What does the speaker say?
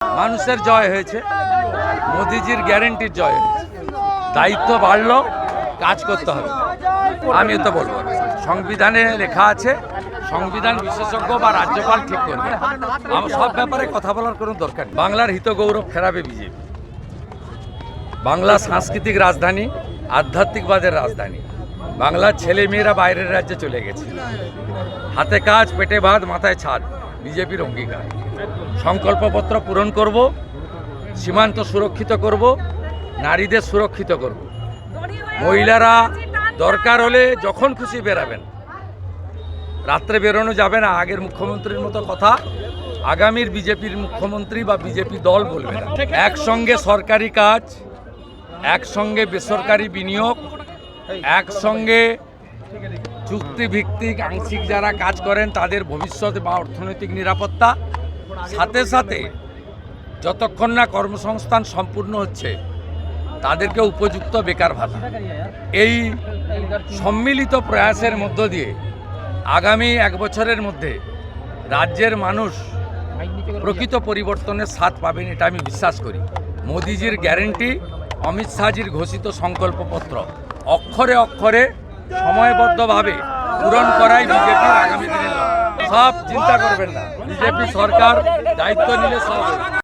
মানুষের জয় হয়েছে, মোদিজির গ্যারেন্টির জয় হয়েছে। দায়িত্ব বাড়লো, কাজ করতে হবে। আমি তো বলবো সংবিধানে লেখা আছে, সংবিধান বিশেষজ্ঞ বা রাজ্যপাল ঠিক করবে। আমার সব ব্যাপারে কথা বলার কোনো দরকার নেই। বাংলার হিত গৌরব ফেরাবে বিজেপি। বাংলা সাংস্কৃতিক রাজধানী, আধ্যাত্মিকবাদের রাজধানী। বাংলার ছেলে মেয়েরা বাইরের রাজ্যে চলে গেছে। হাতে কাজ, পেটে ভাত, মাথায় ছাদ, বিজেপির অঙ্গীকার। সংকল্পপত্র পূরণ করব, সীমান্ত সুরক্ষিত করব, নারীদের সুরক্ষিত করব। মহিলারা দরকার হলে যখন খুশি বেরাবেন, রাত্রে বেরোনো যাবে না। আগের মুখ্যমন্ত্রীর মতো কথা আগামীর বিজেপির মুখ্যমন্ত্রী বা বিজেপি দল বলবে না। একসঙ্গে সরকারি কাজ, একসঙ্গে বেসরকারি বিনিয়োগ, একসঙ্গে চুক্তিভিত্তিক আংশিক যারা কাজ করেন তাদের ভবিষ্যৎ বা অর্থনৈতিক নিরাপত্তা, সাথে সাথে যতক্ষণ না কর্মসংস্থান সম্পূর্ণ হচ্ছে তাদেরকে উপযুক্ত বেকার ভাতা। এই সম্মিলিত প্রয়াসের মধ্য দিয়ে আগামী এক বছরের মধ্যে রাজ্যের মানুষ প্রকৃত পরিবর্তনের স্বাদ পাবেন, এটা আমি বিশ্বাস করি। মোদিজির গ্যারেন্টি, অমিত শাহজির ঘোষিত সংকল্পপত্র অক্ষরে অক্ষরে সময়বদ্ধভাবে পূরণ করাই বিজেপির আগামী দিনের লক্ষ্য। সব চিন্তা করবেন না, বিজেপি সরকার দায়িত্ব নিলে সব হবে।